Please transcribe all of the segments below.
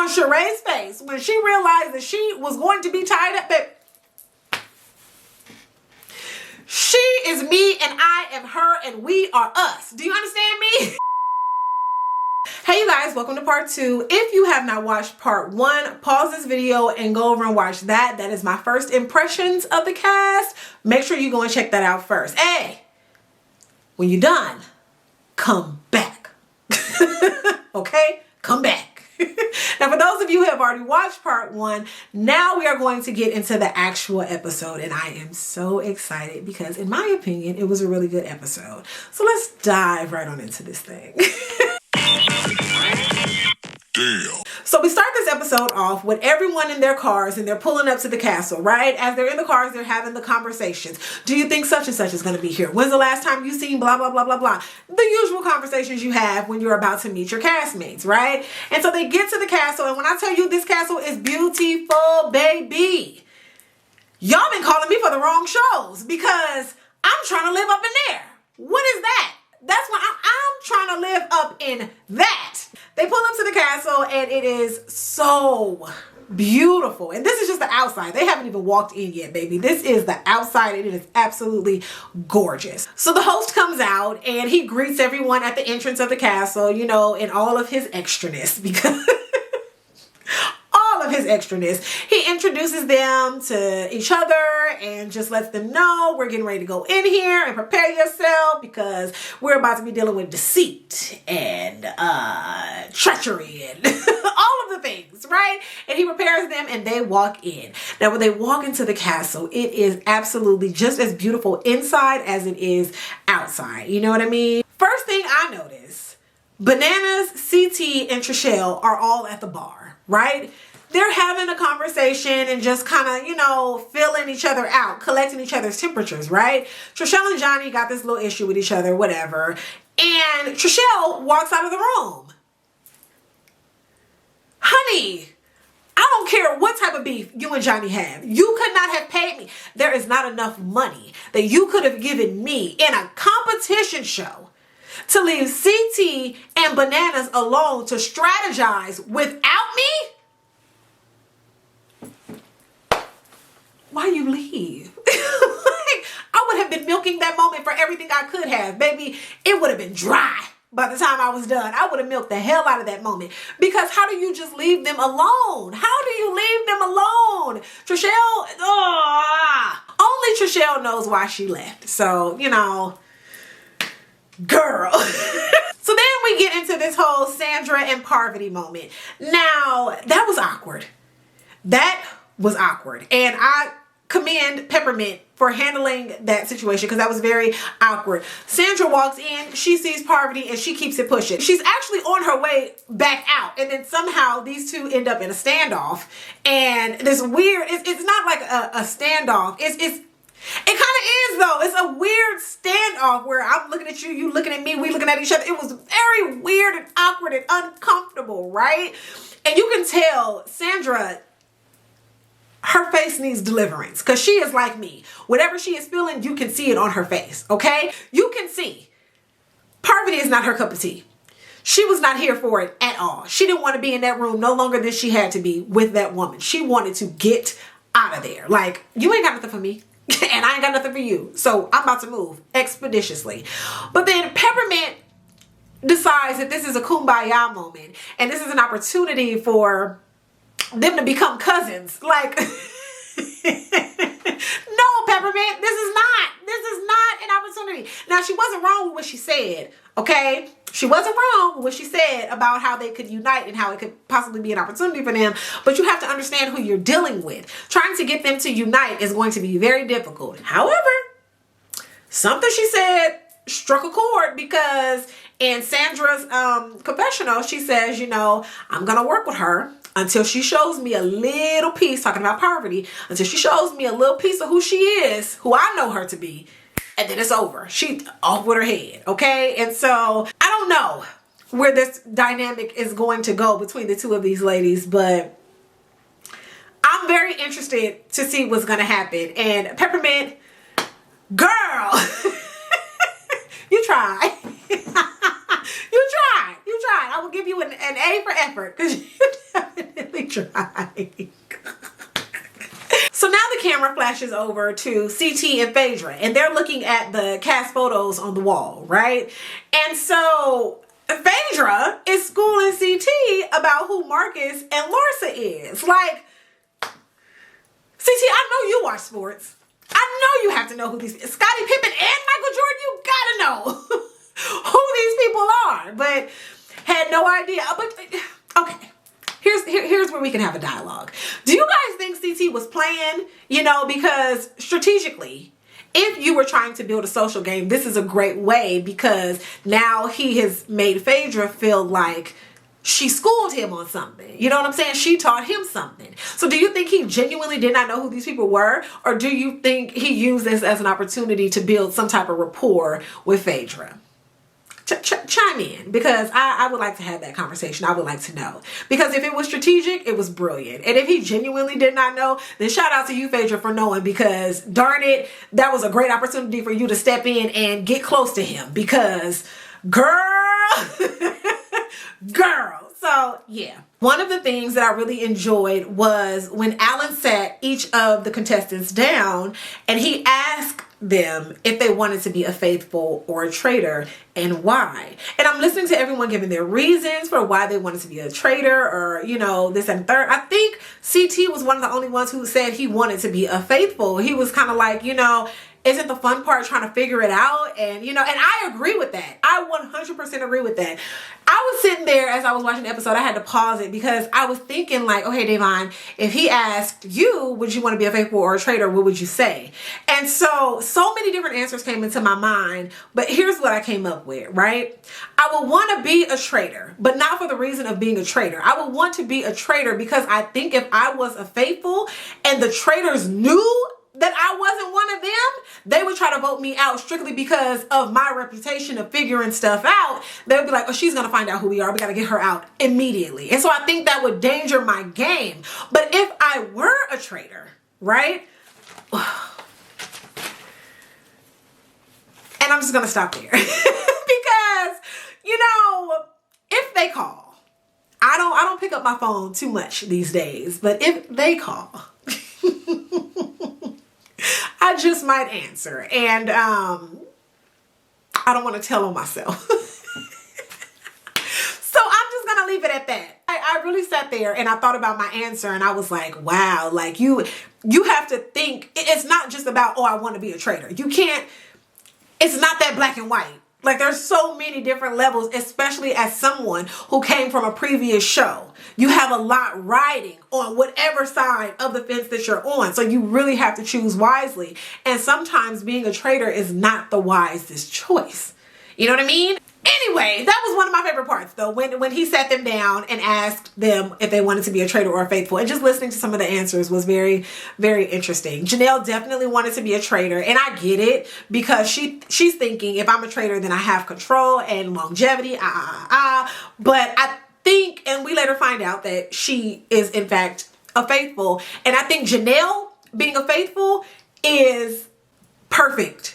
on Sheree's face when she realized that she was going to be tied up. But she is me and I am her and we are us. Do you understand me? Hey you guys, welcome to part 2. If you have not watched part 1, pause this video and go over and watch that. That is my first impressions of the cast. Make sure you go and check that out first. Hey, when you're done, come back. Okay? Come back. Now, for those of you who have already watched part 1, now we are going to get into the actual episode. And I am so excited because, in my opinion, it was a really good episode. So let's dive right on into this thing. Damn. So we start this episode off with everyone in their cars and they're pulling up to the castle, right? As they're in the cars, they're having the conversations. Do you think such and such is going to be here? When's the last time you seen blah, blah, blah, blah, blah? The usual conversations you have when you're about to meet your castmates, right? And so they get to the castle, and when I tell you this castle is beautiful, baby, y'all been calling me for the wrong shows because I'm trying to live up in there. What is that? That's what I'm trying to live up in that. They pull up to the castle and it is so beautiful. And this is just the outside. They haven't even walked in yet, baby. This is the outside and it is absolutely gorgeous. So the host comes out and he greets everyone at the entrance of the castle, you know, in all of his extraness because... of his extraness. He introduces them to each other and just lets them know we're getting ready to go in here and prepare yourself because we're about to be dealing with deceit and treachery and all of the things, right? And he prepares them and they walk in. Now, when they walk into the castle, it is absolutely just as beautiful inside as it is outside. You know what I mean? First thing I notice, Bananas, CT, and Trishelle are all at the bar, right? They're having a conversation and just kind of, you know, filling each other out, collecting each other's temperatures, right? Trishelle and Johnny got this little issue with each other, whatever. And Trishelle walks out of the room. Honey, I don't care what type of beef you and Johnny have. You could not have paid me. There is not enough money that you could have given me in a competition show to leave CT and Bananas alone to strategize without me? Why you leave? Like, I would have been milking that moment for everything I could have. Baby, it would have been dry by the time I was done. I would have milked the hell out of that moment. Because how do you just leave them alone? How do you leave them alone? Trishelle, only Trishelle knows why she left. So, you know, girl. So then we get into this whole Sandra and Parvati moment. Now, that was awkward. That was awkward. And I commend Peppermint for handling that situation because that was very awkward. Sandra walks in, she sees Parvati and she keeps it pushing. She's actually on her way back out, and then somehow these two end up in a standoff. And this weird, it's not like a standoff. It kind of is though. It's a weird standoff where I'm looking at you, you looking at me, we looking at each other. It was very weird and awkward and uncomfortable, right? And you can tell Sandra, her face needs deliverance because she is like me. Whatever she is feeling, you can see it on her face, okay? You can see. Parvati is not her cup of tea. She was not here for it at all. She didn't want to be in that room no longer than she had to be with that woman. She wanted to get out of there. Like, you ain't got nothing for me and I ain't got nothing for you. So I'm about to move expeditiously. But then Peppermint decides that this is a kumbaya moment and this is an opportunity for them to become cousins. Like, no, Peppermint, this is not an opportunity. Now, she wasn't wrong with what she said, okay? She wasn't wrong with what she said about how they could unite and how it could possibly be an opportunity for them, but you have to understand who you're dealing with. Trying to get them to unite is going to be very difficult. However, something she said struck a chord because in Sandra's confessional, she says, you know, I'm going to work with her until she shows me a little piece, talking about Parvati, until she shows me a little piece of who she is, who I know her to be, and then it's over. She off with her head, okay? And so I don't know where this dynamic is going to go between the two of these ladies, but I'm very interested to see what's going to happen. And Peppermint, girl, you tried. You tried. I will give you an A for effort because definitely trying. So now the camera flashes over to CT and Phaedra, and they're looking at the cast photos on the wall, right? And so Phaedra is schooling CT about who Marcus and Larsa is. Like, CT, I know you watch sports. I know you have to know who these Scottie Pippen and Michael Jordan, you gotta know who these people are. But had no idea. But okay. Here's where we can have a dialogue. Do you guys think CT was playing? You know, because strategically, if you were trying to build a social game, this is a great way, because now he has made Phaedra feel like she schooled him on something. You know what I'm saying? She taught him something. So do you think he genuinely did not know who these people were? Or do you think he used this as an opportunity to build some type of rapport with Phaedra? Chime in, because I would like to have that conversation. I would like to know, because if it was strategic, it was brilliant. And if he genuinely did not know, then shout out to you, Phaedra, for knowing, because darn it, that was a great opportunity for you to step in and get close to him, because girl, girl. So yeah, one of the things that I really enjoyed was when Alan sat each of the contestants down and he asked them if they wanted to be a faithful or a traitor and why. And I'm listening to everyone giving their reasons for why they wanted to be a traitor, or, you know, this and third. I think CT was one of the only ones who said he wanted to be a faithful. He was kind of like, you know, isn't the fun part trying to figure it out? And, you know, and I agree with that. I 100% agree with that. I was sitting there as I was watching the episode. I had to pause it because I was thinking like, okay, Dianne, if he asked you, would you want to be a faithful or a traitor? What would you say? And so many different answers came into my mind, but here's what I came up with, right? I would want to be a traitor, but not for the reason of being a traitor. I would want to be a traitor because I think if I was a faithful and the traitors knew that I wasn't one of them, they would try to vote me out strictly because of my reputation of figuring stuff out. They would be like, oh, she's going to find out who we are. We got to get her out immediately. And so I think that would danger my game. But if I were a traitor, right? And I'm just going to stop there because, you know, if they call, I don't pick up my phone too much these days, but if they call, I just might answer. And I don't want to tell on myself. So I'm just going to leave it at that. I really sat there and I thought about my answer and I was like, wow, like you have to think, it's not just about, oh, I want to be a traitor. You can't, it's not that black and white. Like there's so many different levels, especially as someone who came from a previous show. You have a lot riding on whatever side of the fence that you're on. So you really have to choose wisely. And sometimes being a traitor is not the wisest choice. You know what I mean? Anyway, that was one of my favorite parts though, when he sat them down and asked them if they wanted to be a traitor or a faithful, and just listening to some of the answers was very, very interesting. Janelle definitely wanted to be a traitor, and I get it because she's thinking if I'm a traitor, then I have control and longevity, but I think, and we later find out that she is in fact a faithful, and I think Janelle being a faithful is perfect.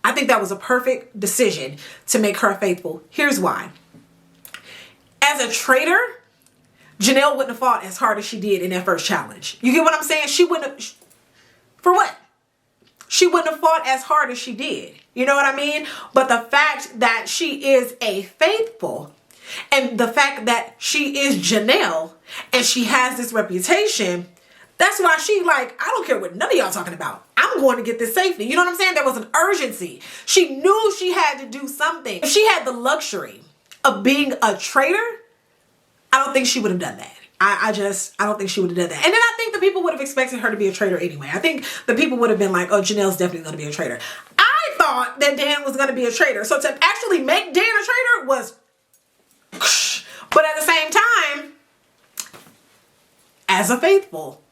I think that was a perfect decision to make her faithful. Here's why. As a traitor, Janelle wouldn't have fought as hard as she did in that first challenge. You get what I'm saying? She wouldn't have, for what? She wouldn't have fought as hard as she did. You know what I mean? But the fact that she is a faithful and the fact that she is Janelle and she has this reputation, that's why she like, I don't care what none of y'all talking about. I'm going to get this safely. You know what I'm saying? There was an urgency. She knew she had to do something. If she had the luxury of being a traitor, I don't think she would have done that. I don't think she would have done that. And then I think the people would have expected her to be a traitor anyway. I think the people would have been like, oh, Janelle's definitely going to be a traitor. I thought that Dan was going to be a traitor. So to actually make Dan a traitor was, but at the same time, as a faithful,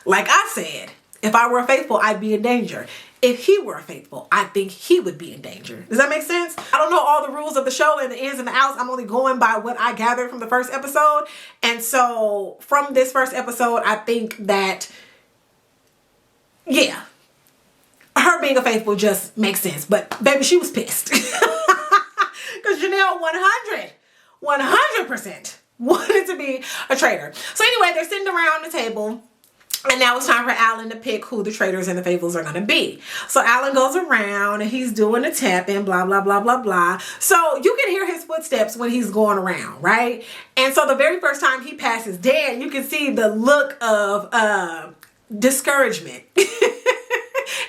like I said, if I were a faithful, I'd be in danger. If he were a faithful, I think he would be in danger. Does that make sense? I don't know all the rules of the show and the ins and the outs. I'm only going by what I gathered from the first episode. And so from this first episode, I think that, yeah, her being a faithful just makes sense. But baby, she was pissed. Because Janelle 100% wanted to be a traitor. So anyway, they're sitting around the table. And now it's time for Alan to pick who the traitors and the faithfuls are going to be. So Alan goes around and he's doing the tapping, blah, blah, blah, blah, blah. So you can hear his footsteps when he's going around, right? And so the very first time he passes Dan, you can see the look of discouragement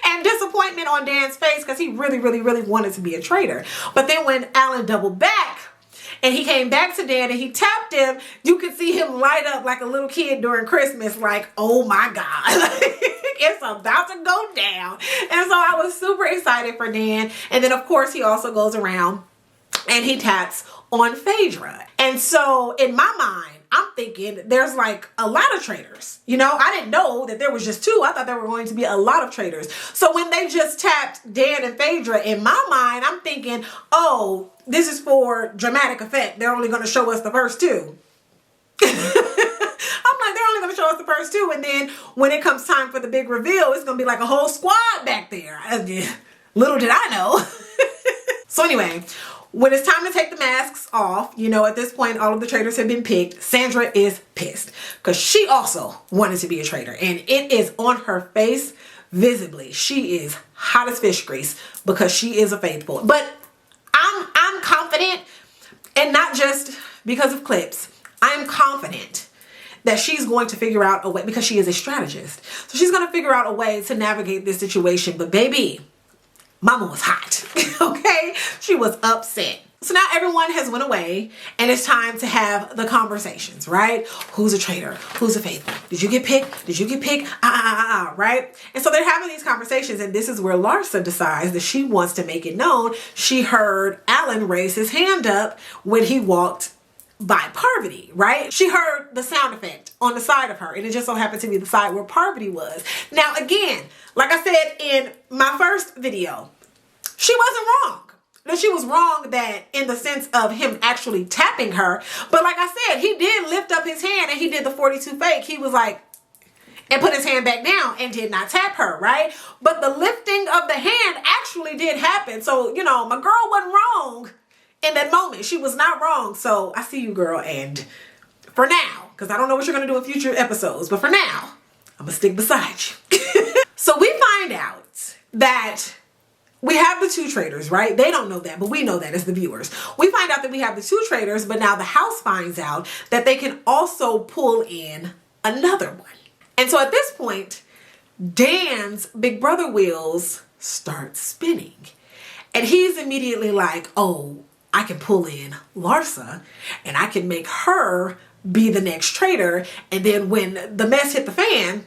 and disappointment on Dan's face because he really, really, really wanted to be a traitor. But then when Alan doubled back, and he came back to Dan and he tapped him, you could see him light up like a little kid during Christmas, like, oh my God, it's about to go down. And so I was super excited for Dan. And then of course he also goes around and he taps on Phaedra. And so in my mind, I'm thinking there's like a lot of traitors. You know, I didn't know that there was just two. I thought there were going to be a lot of traitors. So when they just tapped Dan and Phaedra, in my mind, I'm thinking, oh, this is for dramatic effect. They're only going to show us the first two. I'm like, they're only going to show us the first two. And then when it comes time for the big reveal, it's going to be like a whole squad back there. Little did I know. So anyway, when it's time to take the masks off, you know, at this point, all of the traitors have been picked. Sandra is pissed because she also wanted to be a traitor. And it is on her face visibly. She is hot as fish grease because she is a faithful. But I'm confident, and not just because of clips. I'm confident that she's going to figure out a way, because she is a strategist. So she's going to figure out a way to navigate this situation. But baby, mama was hot, okay? She was upset. So now everyone has went away and it's time to have the conversations, right? Who's a traitor? Who's a faithful? Did you get picked? Did you get picked? Right? And so they're having these conversations, and this is where Larsa decides that she wants to make it known. She heard Alan raise his hand up when he walked by Parvati, right? She heard the sound effect on the side of her, and it just so happened to be the side where Parvati was. Now again, like I said in my first video, she wasn't wrong. Now, she was wrong that in the sense of him actually tapping her. But like I said, he did lift up his hand and he did the 42 fake. He was like, and put his hand back down and did not tap her, right? But the lifting of the hand actually did happen. So, you know, my girl wasn't wrong in that moment. She was not wrong. So I see you, girl. And for now, because I don't know what you're going to do in future episodes, but for now, I'm going to stick beside you. So we find out that we have the two traitors, right? They don't know that, but we know that as the viewers. We find out that we have the two traitors, but now the house finds out that they can also pull in another one. And so at this point, Dan's big brother wheels start spinning. And he's immediately like, oh, I can pull in Larsa and I can make her be the next traitor. And then when the mess hit the fan,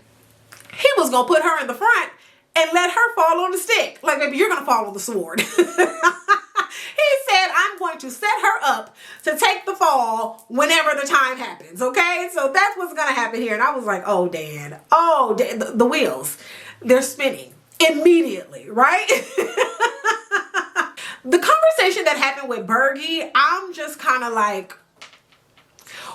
he was going to put her in the front and let her fall on the stick. Like, baby, you're going to fall on the sword. He said, I'm going to set her up to take the fall whenever the time happens, okay? So that's what's going to happen here. And I was like, oh, Dan. Oh, Dan. The wheels, they're spinning immediately, right? The conversation that happened with Bergie, I'm just kind of like,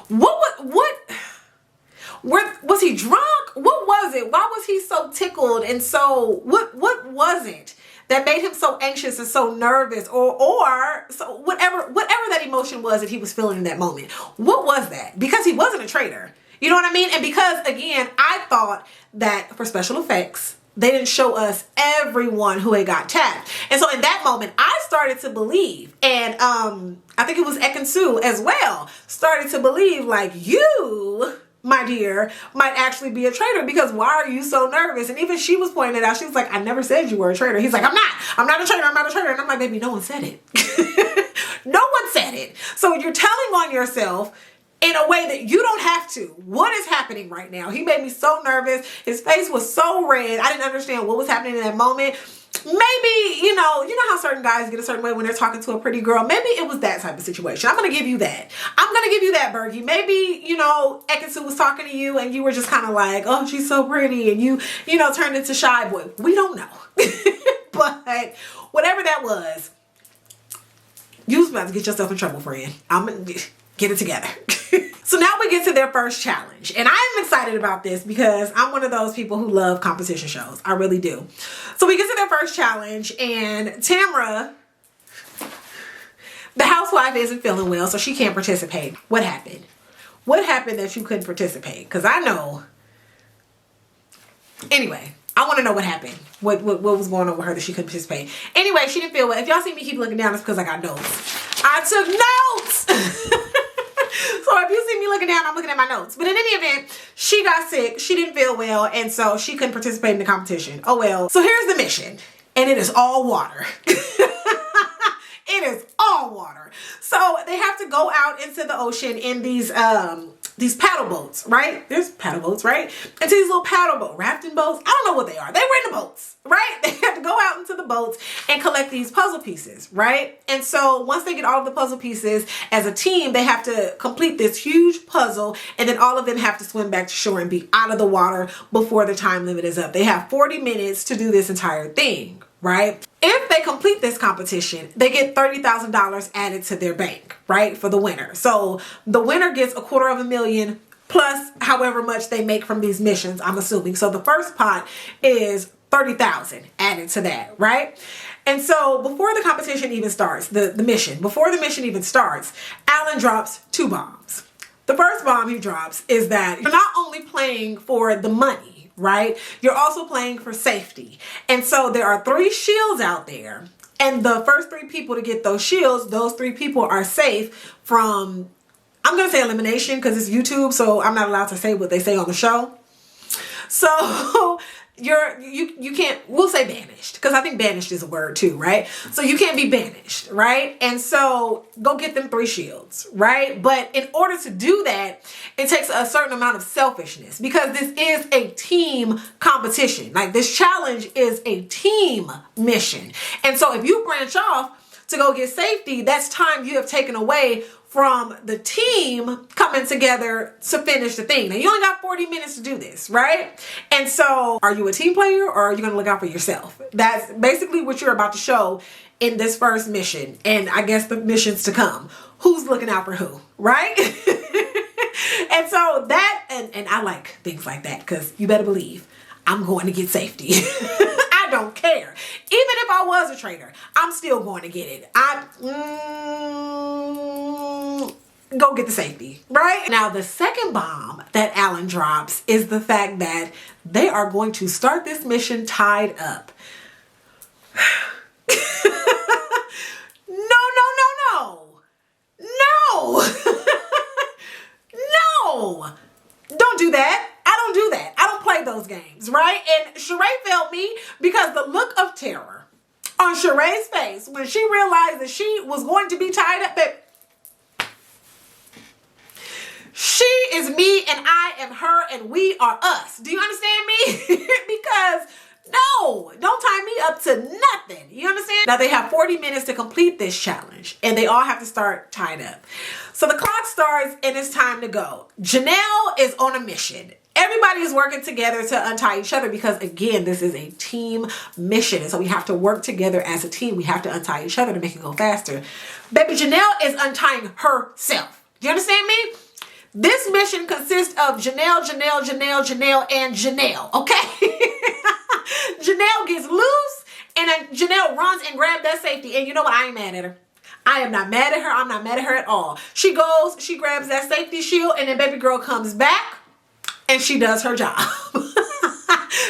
was he drunk? What was it? Why was he so tickled? And so what was it that made him so anxious and so nervous, or so whatever that emotion was that he was feeling in that moment? What was that? Because he wasn't a traitor. You know what I mean? And because, again, I thought that for special effects, they didn't show us everyone who had got tapped. And so in that moment, I started to believe, and I think it was Ekin-Su as well, started to believe, like, you, my dear, might actually be a traitor, because why are you so nervous? And even she was pointing it out. She was like, I never said you were a traitor. He's like, I'm not a traitor. I'm not a traitor. And I'm like, baby, no one said it. No one said it. So you're telling on yourself in a way that you don't have to. What is happening right now? He made me so nervous. His face was so red. I didn't understand what was happening in that moment. Maybe, you know how certain guys get a certain way when they're talking to a pretty girl. Maybe it was that type of situation. I'm going to give you that. I'm going to give you that, Bergie. Maybe, Ekin-Su was talking to you and you were just kind of like, oh, she's so pretty. And you turned into shy boy. We don't know. But whatever that was, you was about to get yourself in trouble, friend. I'm going to get it together. So now we get to their first challenge. And I'm excited about this because I'm one of those people who love competition shows. I really do. So we get to their first challenge, and Tamra, the housewife, isn't feeling well, so she can't participate. What happened? What happened that you couldn't participate? Because I know. Anyway, I want to know what happened. What was going on with her that she couldn't participate. Anyway, she didn't feel well. If y'all see me keep looking down, it's because I got notes. I took notes! So if you see me looking down, I'm looking at my notes. But in any event, she got sick. She didn't feel well. And so she couldn't participate in the competition. Oh well. So here's the mission. And it is all water. It is all water. So they have to go out into the ocean in these paddle boats, right? There's paddle boats, right? Into these little paddle boat, rafting boats. I don't know what they are. They were in the boats, right? They have to go out into the boats and collect these puzzle pieces, right? And so once they get all of the puzzle pieces as a team, they have to complete this huge puzzle, and then all of them have to swim back to shore and be out of the water before the time limit is up. They have 40 minutes to do this entire thing, right? If they complete this competition, they get $30,000 added to their bank, right? For the winner. So the winner gets $250,000 plus however much they make from these missions, I'm assuming. So the first pot is $30,000 added to that, right? And so before the competition even starts, before the mission even starts, Alan drops 2 bombs. The first bomb he drops is that you're not only playing for the money, right? You're also playing for safety. And so there are 3 shields out there. And the first 3 people to get those shields, those 3 people are safe from, I'm going to say elimination because it's YouTube, so I'm not allowed to say what they say on the show. So you can't, we'll say banished, because I think banished is a word too, right? So you can't be banished, right? And so go get them 3 shields, right? But in order to do that, it takes a certain amount of selfishness, because this is a team competition. Like, this challenge is a team mission. And so if you branch off to go get safety, that's time you have taken away from the team coming together to finish the thing. Now, you only got 40 minutes to do this, right? And so are you a team player, or are you going to look out for yourself? That's basically what you're about to show in this first mission, and I guess the missions to come. Who's looking out for who, right? And so that, and I like things like that, because you better believe I'm going to get safety. I don't care. Even if I was a traitor, I'm still going to get it. Go get the safety, right? Now, the second bomb that Alan drops is the fact that they are going to start this mission tied up. No. No. Don't do that. I don't do that. I don't play those games, right? And Sheree felt me, because the look of terror on Sheree's face when she realized that she was going to be tied up, that she is me and I am her and we are us. Do you understand me? Because no, don't tie me up to nothing. You understand? Now, they have 40 minutes to complete this challenge, and they all have to start tied up. So the clock starts and it's time to go. Janelle is on a mission. Everybody is working together to untie each other, because again, this is a team mission. And so we have to work together as a team. We have to untie each other to make it go faster. Baby Janelle is untying herself. Do you understand me? This mission consists of Janelle, and Janelle, okay? Janelle gets loose, and then Janelle runs and grabs that safety. And you know what? I ain't mad at her. I am not mad at her. I'm not mad at her at all. She goes, she grabs that safety shield, and then baby girl comes back, and she does her job.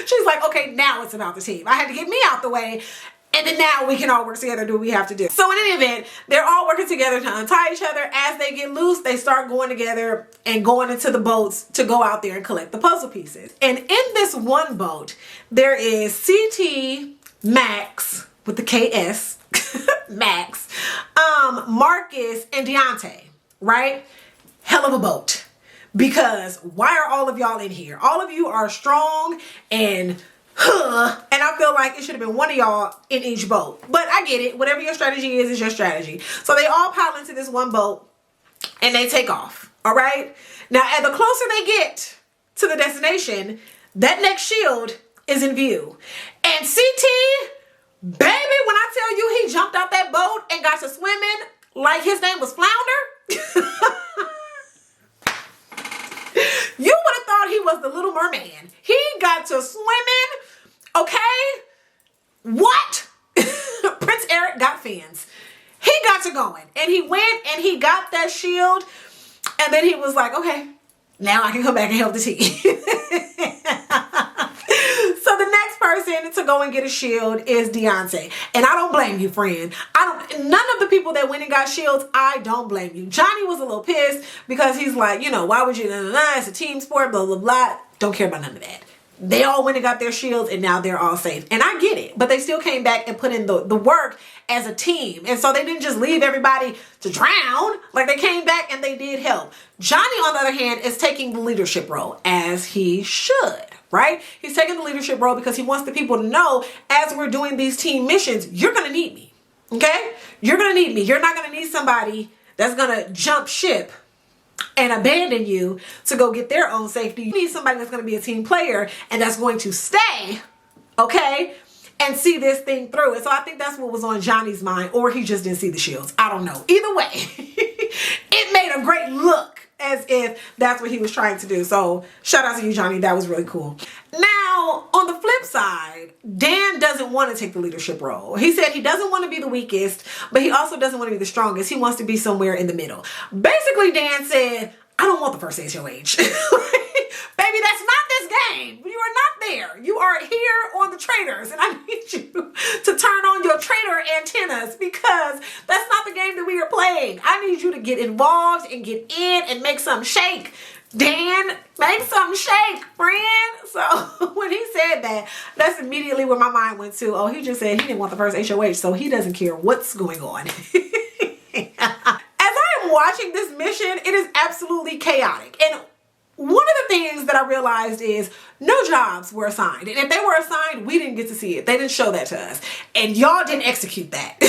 She's like, okay, now it's about the team. I had to get me out the way, and then now we can all work together and do what we have to do. So in any event, they're all working together to untie each other. As they get loose, they start going together and going into the boats to go out there and collect the puzzle pieces. And in this one boat, there is CT, Max, with the KS, Max, Marcus, and Deontay, right? Hell of a boat. Because why are all of y'all in here? All of you are strong and I feel like it should have been one of y'all in each boat. But I get it. Whatever your strategy is your strategy. So they all pile into this one boat and they take off. All right. Now, as the closer they get to the destination, that next shield is in view. And CT, baby, when I tell you he jumped out that boat and got to swimming like his name was Flounder. You would have thought he was the Little Merman. He got to swimming, okay? What? Prince Eric got fins. He got to going. And he went and he got that shield. And then he was like, okay, now I can come back and help the team. So the next person to go and get a shield is Deontay. And I don't blame you, friend. None of the people that went and got shields, I don't blame you. Johnny was a little pissed because he's like, you know, why would you, it's a team sport, blah, blah, blah. Don't care about none of that. They all went and got their shields and now they're all safe. And I get it, but they still came back and put in the work as a team. And so they didn't just leave everybody to drown. Like, they came back and they did help. Johnny, on the other hand, is taking the leadership role, as he should, right? He's taking the leadership role because he wants the people to know, as we're doing these team missions, you're going to need me, okay? You're going to need me. You're not going to need somebody that's going to jump ship and abandon you to go get their own safety. You need somebody that's going to be a team player and that's going to stay, okay, and see this thing through. And so I think that's what was on Johnny's mind, or he just didn't see the shields. I don't know. Either way, it made a great look as if that's what he was trying to do. So shout out to you, Johnny. That was really cool. Now, on the flip side, Dan doesn't want to take the leadership role. He said he doesn't want to be the weakest, but he also doesn't want to be the strongest. He wants to be somewhere in the middle. Basically, Dan said, I don't want the first HOH. Baby, that's not this game. You are not there. You are here on the Traitors, and I need you to turn on your traitor antennas, because that's not the game that we are playing. I need you to get involved and get in and make something shake. Dan, make something shake, friend. So when he said that, that's immediately where my mind went to. Oh, he just said he didn't want the first HOH, so he doesn't care what's going on. As I am watching this mission, it is absolutely chaotic. And one of the things that I realized is no jobs were assigned. And if they were assigned, we didn't get to see it. They didn't show that to us. And y'all didn't execute that.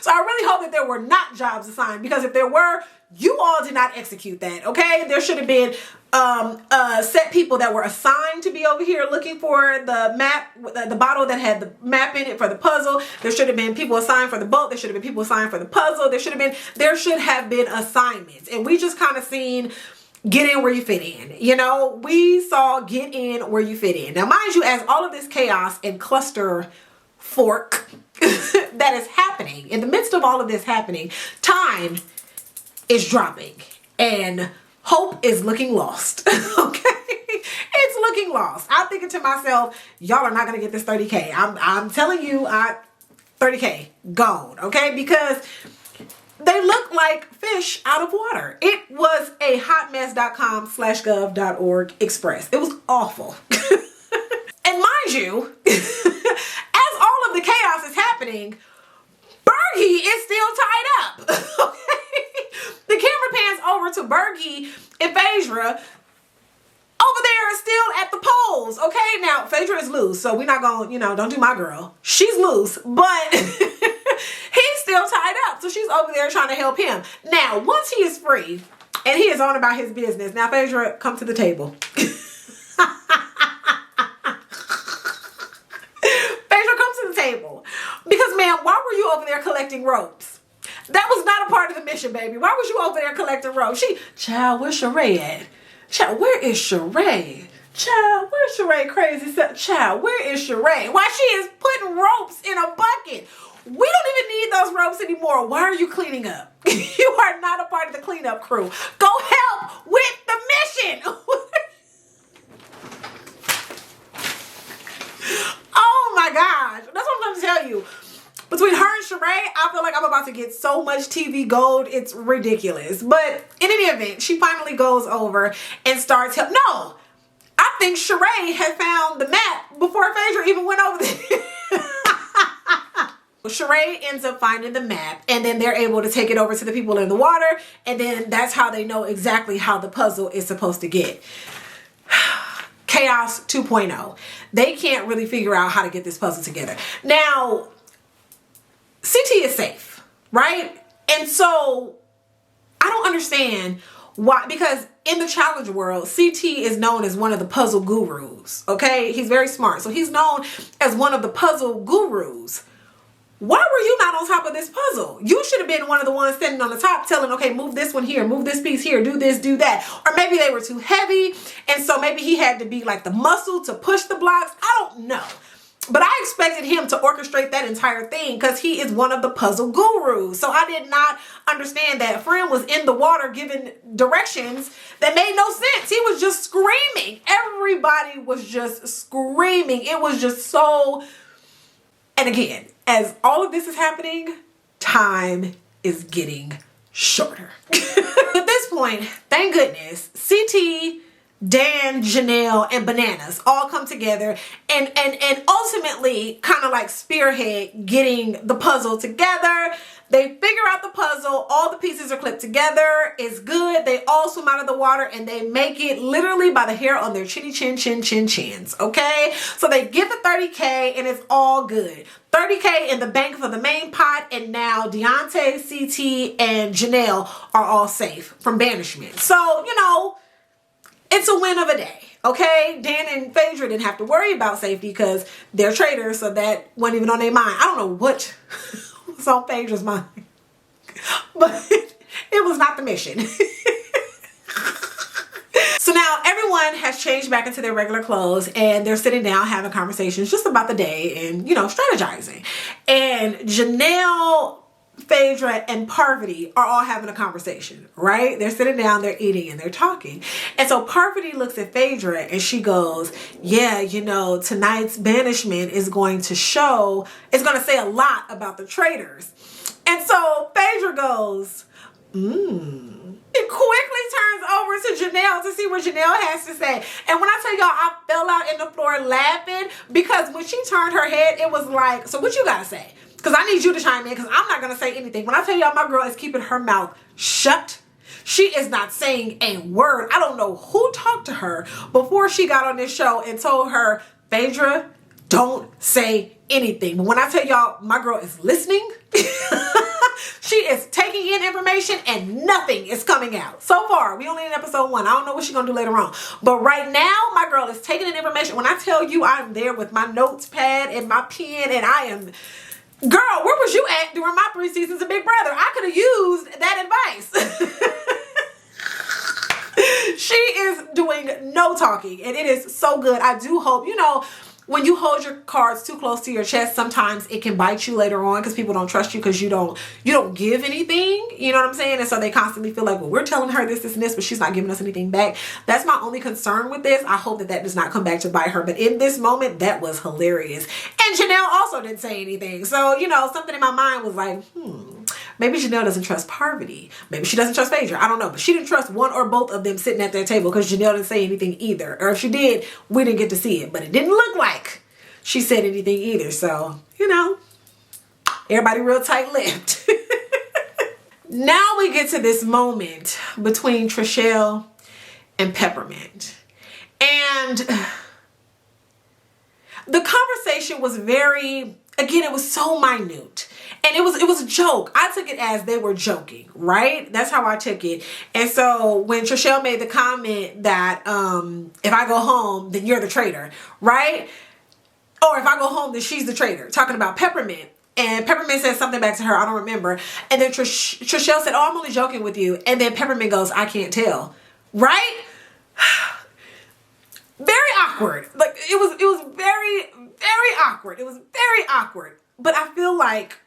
So I really hope that there were not jobs assigned, because if there were, you all did not execute that, okay? There should have been set people that were assigned to be over here looking for the map, the bottle that had the map in it for the puzzle. There should have been people assigned for the boat. There should have been people assigned for the puzzle. There should have been assignments. And we just kind of seen get in where you fit in. You know, we saw get in where you fit in. Now, mind you, as all of this chaos and cluster fork that is happening, in the midst of all of this happening, time is dropping and hope is looking lost. Okay, it's looking lost. I'm thinking to myself, y'all are not gonna get this 30K. I'm telling you, 30K gone. Okay, because they look like fish out of water. It was a hotmess.com/gov.org express. It was awful. And mind you, as all of the chaos is happening, Bergie is still tied up. Okay? The camera pans over to Bergie and Phaedra over there still at the poles. Okay, now Phaedra is loose, so we're not gonna, don't do my girl. She's loose, but he's still tied up. So she's over there trying to help him. Now, once he is free and he is on about his business, now Phaedra, come to the table. Table. Because, ma'am, why were you over there collecting ropes? That was not a part of the mission, baby. Why was you over there collecting ropes? Child, where's Sheree at? Child, where is Sheree? Child, where's Sheree crazy? Child, where is Sheree? Why she is putting ropes in a bucket? We don't even need those ropes anymore. Why are you cleaning up? You are not a part of the cleanup crew. Go help with the mission. Oh my gosh. That's what I'm trying to tell you. Between her and Sheree, I feel like I'm about to get so much TV gold. It's ridiculous. But in any event, she finally goes over and starts helping. No, I think Sheree had found the map before Phaedra even went over there. Sheree ends up finding the map, and then they're able to take it over to the people in the water, and then that's how they know exactly how the puzzle is supposed to get. Chaos 2.0. They can't really figure out how to get this puzzle together. Now, CT is safe, right? And so I don't understand why, because in the challenge world, CT is known as one of the puzzle gurus, okay? He's very smart. So he's known as one of the puzzle gurus. Why were you not on top of this puzzle? You should have been one of the ones standing on the top telling, okay, move this one here, move this piece here, do this, do that. Or maybe they were too heavy, and so maybe he had to be like the muscle to push the blocks. I don't know. But I expected him to orchestrate that entire thing because he is one of the puzzle gurus. So I did not understand that friend was in the water giving directions that made no sense. He was just screaming. Everybody was just screaming. It was just so... And again, as all of this is happening, time is getting shorter. At this point, thank goodness, CT, Dan, Janelle, and Bananas all come together and ultimately kind of like spearhead getting the puzzle together. They figure out the puzzle. All the pieces are clipped together. It's good. They all swim out of the water and they make it literally by the hair on their chinny chins. Okay? So they get the 30K and it's all good. 30K in the bank for the main pot, and now Deontay, CT, and Janelle are all safe from banishment. So, you know, it's a win of a day, okay? Dan and Phaedra didn't have to worry about safety because they're traitors, so that wasn't even on their mind. I don't know what was on Phaedra's mind, but it was not the mission. So now everyone has changed back into their regular clothes and they're sitting down having conversations just about the day and, you know, strategizing. And Janelle, Phaedra, and Parvati are all having a conversation, right? They're sitting down, they're eating, and they're talking. And so Parvati looks at Phaedra and she goes, yeah, you know, tonight's banishment is going to show, it's going to say a lot about the traitors. And so Phaedra goes, It quickly turns over to Janelle to see what Janelle has to say. And when I tell y'all, I fell out in the floor laughing because when she turned her head, it was like, so what you got to say? Because I need you to chime in because I'm not going to say anything. When I tell y'all, my girl is keeping her mouth shut. She is not saying a word. I don't know who talked to her before she got on this show and told her, Phaedra, don't say anything. But when I tell y'all, my girl is listening. She is taking in information and nothing is coming out. So far, we only in episode 1. I don't know what she's going to do later on. But right now, my girl is taking in information. When I tell you I'm there with my notes pad and my pen and I am... Girl, where was you at during my 3 seasons of Big Brother? I could have used that advice. She is doing no talking and it is so good. I do hope, you know, when you hold your cards too close to your chest, sometimes it can bite you later on because people don't trust you because you don't give anything. You know what I'm saying? And so they constantly feel like, well, we're telling her this, and this, but she's not giving us anything back. That's my only concern with this. I hope that that does not come back to bite her. But in this moment, that was hilarious. And Janelle also didn't say anything. So, you know, something in my mind was like, maybe Janelle doesn't trust Parvati. Maybe she doesn't trust Phaedra. I don't know. But she didn't trust one or both of them sitting at their table because Janelle didn't say anything either. Or if she did, we didn't get to see it. But it didn't look like she said anything either. So, you know, everybody real tight-lipped. Now we get to this moment between Trishelle and Peppermint. And the conversation was very, again, it was so minute. And it was a joke. I took it as they were joking, right? That's how I took it. And so when Trishelle made the comment that if I go home, then you're the traitor, right? Or if I go home, then she's the traitor. Talking about Peppermint. And Peppermint said something back to her. I don't remember. And then Trishelle said, oh, I'm only joking with you. And then Peppermint goes, I can't tell. Right? Very awkward. Like, it was very, very awkward. It was very awkward. But I feel like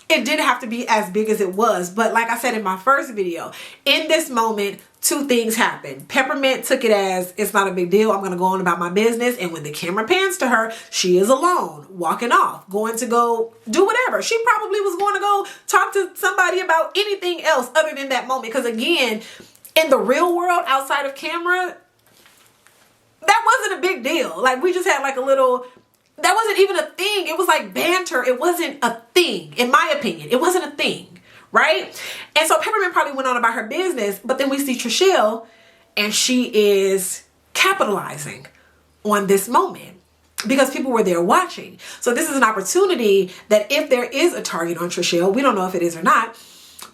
it didn't have to be as big as it was. But like I said in my first video, in this moment, 2 things happened. Peppermint took it as, it's not a big deal. I'm going to go on about my business. And when the camera pans to her, she is alone, walking off, going to go do whatever. She probably was going to go talk to somebody about anything else other than that moment. Because again, in the real world, outside of camera, that wasn't a big deal. Like, we just had like a little... That wasn't even a thing. It was like banter. It wasn't a thing, in my opinion. It wasn't a thing, right? And so Peppermint probably went on about her business, but then we see Trishelle, and she is capitalizing on this moment because people were there watching. So this is an opportunity that if there is a target on Trishelle, we don't know if it is or not,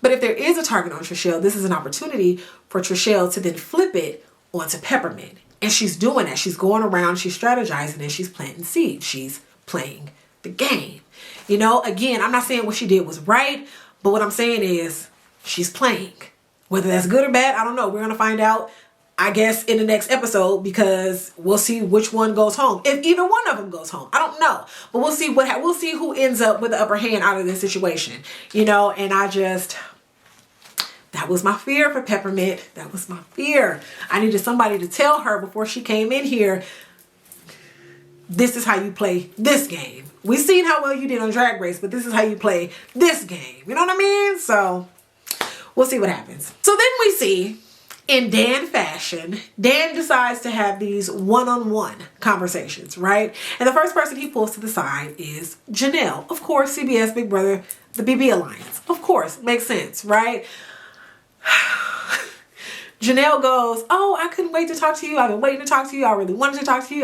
but if there is a target on Trishelle, this is an opportunity for Trishelle to then flip it onto Peppermint. And she's doing that. She's going around, she's strategizing, and she's planting seeds. She's playing the game. You know, again, I'm not saying what she did was right, but what I'm saying is she's playing. Whether that's good or bad, I don't know. We're going to find out I guess in the next episode, because we'll see which one goes home. If either one of them goes home, I don't know, but we'll see we'll see who ends up with the upper hand out of this situation, you know. And that was my fear for Peppermint. That was my fear. I needed somebody to tell her before she came in here, this is how you play this game. We've seen how well you did on Drag Race, but this is how you play this game. You know what I mean? So we'll see what happens. So then we see, in Dan fashion, Dan decides to have these one-on-one conversations, right? And the first person he pulls to the side is Janelle. Of course, CBS Big Brother, the BB Alliance. Of course, makes sense, right? Janelle goes, oh, I couldn't wait to talk to you. I've been waiting to talk to you. I really wanted to talk to you.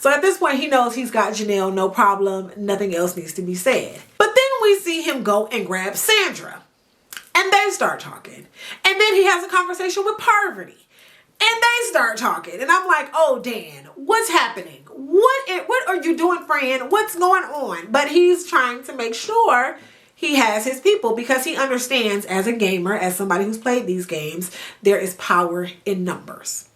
So at this point, he knows he's got Janelle, no problem. Nothing else needs to be said. But then we see him go and grab Sandra. And they start talking. And then he has a conversation with Parvati. And they start talking. And I'm like, oh, Dan, what's happening? What are you doing, friend? What's going on? But he's trying to make sure he has his people, because he understands, as a gamer, as somebody who's played these games, there is power in numbers,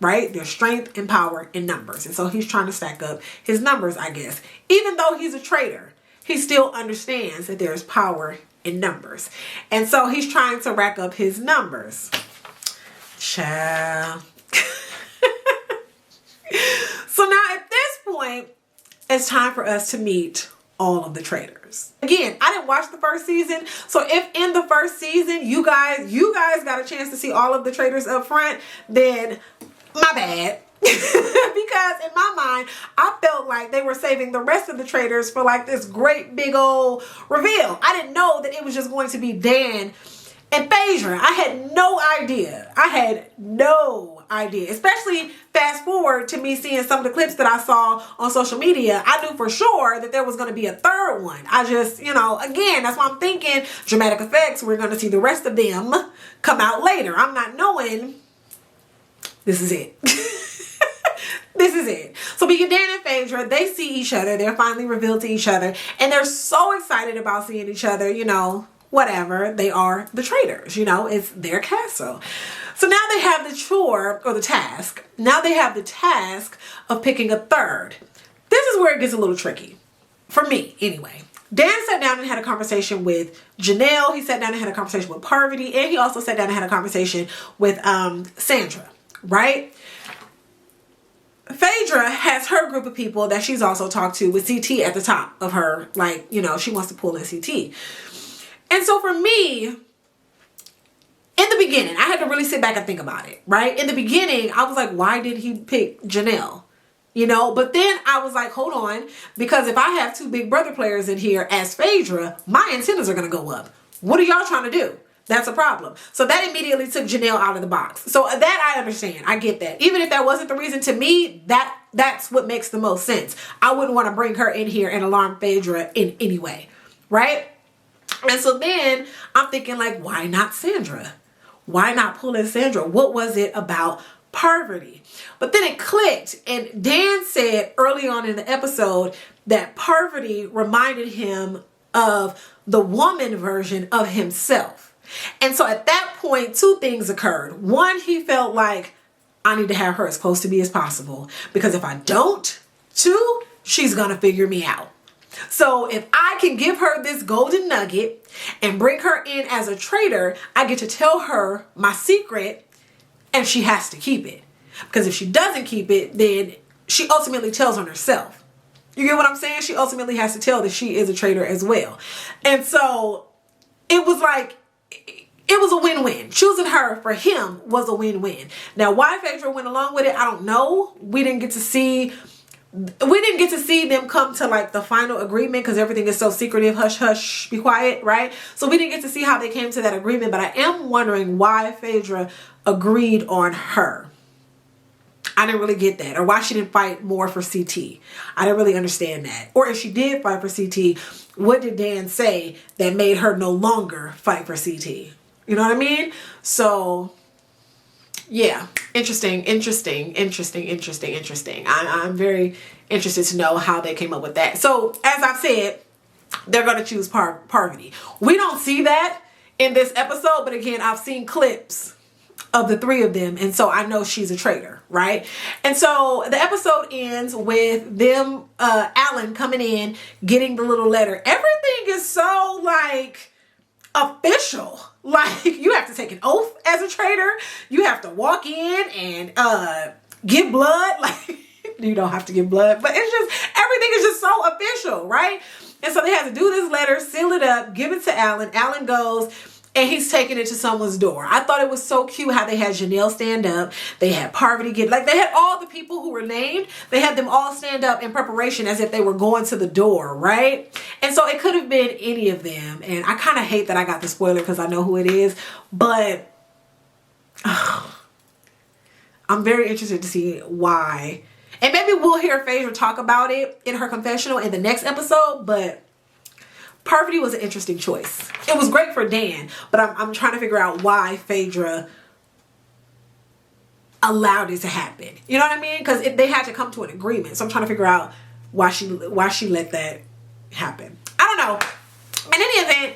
right? There's strength and power in numbers. And so he's trying to stack up his numbers, I guess. Even though he's a traitor, he still understands that there's power in numbers. And so he's trying to rack up his numbers. Child. So now at this point, it's time for us to meet all of the traitors. Again, I didn't watch the first season, so if in the first season you guys got a chance to see all of the traitors up front, then my bad. Because in my mind, I felt like they were saving the rest of the traitors for like this great big old reveal. I didn't know that it was just going to be Dan and Phaedra. I had no idea. Especially fast forward to me seeing some of the clips that I saw on social media. I knew for sure that there was going to be a third one. I just, again, that's why I'm thinking dramatic effects. We're going to see the rest of them come out later. I'm not knowing. This is it. This is it. So we get Dan and Phaedra. They see each other. They're finally revealed to each other. And they're so excited about seeing each other, whatever. They are the traitors, it's their castle. So now they have the chore, or the task. Now they have the task of picking a third. This is where it gets a little tricky. For me, anyway. Dan sat down and had a conversation with Janelle. He sat down and had a conversation with Parvati. And he also sat down and had a conversation with Sandra, right? Phaedra has her group of people that she's also talked to, with CT at the top of her. Like, she wants to pull in CT. And so for me, in the beginning, I had to really sit back and think about it, right? In the beginning, I was like, why did he pick Janelle? But then I was like, hold on, because if I have two Big Brother players in here as Phaedra, my antennas are going to go up. What are y'all trying to do? That's a problem. So that immediately took Janelle out of the box. So that I understand. I get that. Even if that wasn't the reason, to me, that's what makes the most sense. I wouldn't want to bring her in here and alarm Phaedra in any way, right? And so then I'm thinking, like, why not Sandra? Why not pull in Sandra? What was it about Parvati? But then it clicked, and Dan said early on in the episode that Parvati reminded him of the woman version of himself. And so at that point, two things occurred. One, he felt like, I need to have her as close to me as possible, because if I don't, two, she's going to figure me out. So if I can give her this golden nugget and bring her in as a traitor, I get to tell her my secret, and she has to keep it. Because if she doesn't keep it, then she ultimately tells on herself. You get what I'm saying? She ultimately has to tell that she is a traitor as well. And so it was like, it was a win-win. Choosing her for him was a win-win. Now, why Phaedra went along with it, I don't know. We didn't get to see them come to like the final agreement, because everything is so secretive. Hush, hush, be quiet, right? So we didn't get to see how they came to that agreement, but I am wondering why Phaedra agreed on her. I didn't really get that. Or why she didn't fight more for CT. I didn't really understand that. Or if she did fight for CT, what did Dan say that made her no longer fight for CT? You know what I mean? So, yeah. Interesting. I'm very interested to know how they came up with that. So, as I've said, they're going to choose Parvati. We don't see that in this episode, but again, I've seen clips of the three of them, and so I know she's a traitor, right? And so the episode ends with them, Alan coming in, getting the little letter. Everything is so like official. Like, you have to take an oath as a traitor. You have to walk in and give blood. Like, you don't have to give blood, but it's just, everything is just so official, right? And so they had to do this letter, seal it up, give it to Alan. Alan goes and he's taking it to someone's door. I thought it was so cute how they had Janelle stand up. They had Parvati get, like, they had all the people who were named. They had them all stand up in preparation as if they were going to the door, right? And so it could have been any of them. And I kind of hate that I got the spoiler because I know who it is. But I'm very interested to see why. And maybe we'll hear Phaedra talk about it in her confessional in the next episode. But Parvati was an interesting choice. It was great for Dan, but I'm trying to figure out why Phaedra allowed it to happen. You know what I mean? Because they had to come to an agreement. So I'm trying to figure out why she let that happen. I don't know. In any event,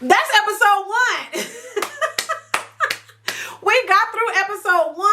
that's episode 1. We got through episode 1.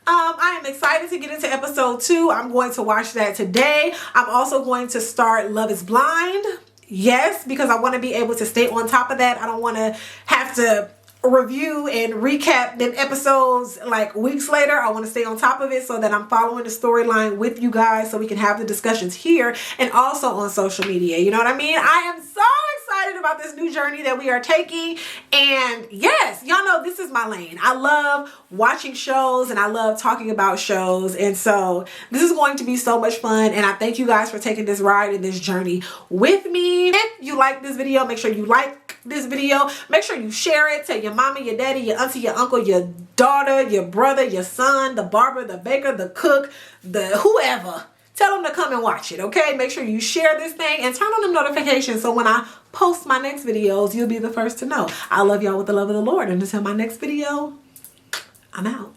I am excited to get into episode 2. I'm going to watch that today. I'm also going to start Love is Blind. Yes, because I want to be able to stay on top of that. I don't want to have to review and recap them episodes like weeks later. I want to stay on top of it so that I'm following the storyline with you guys so we can have the discussions here and also on social media. You know what I mean? I am so excited about this new journey that we are taking. And yes, y'all know this is my lane. I love watching shows and I love talking about shows. And so this is going to be so much fun. And I thank you guys for taking this ride and this journey with me. If you like this video, make sure you like this video. Make sure you share it. Tell your mama, your daddy, your auntie, your uncle, your daughter, your brother, your son, the barber, the baker, the cook, the whoever. Tell them to come and watch it, okay? Make sure you share this thing and turn on the notifications so when I post my next videos, you'll be the first to know. I love y'all with the love of the Lord. And until my next video, I'm out.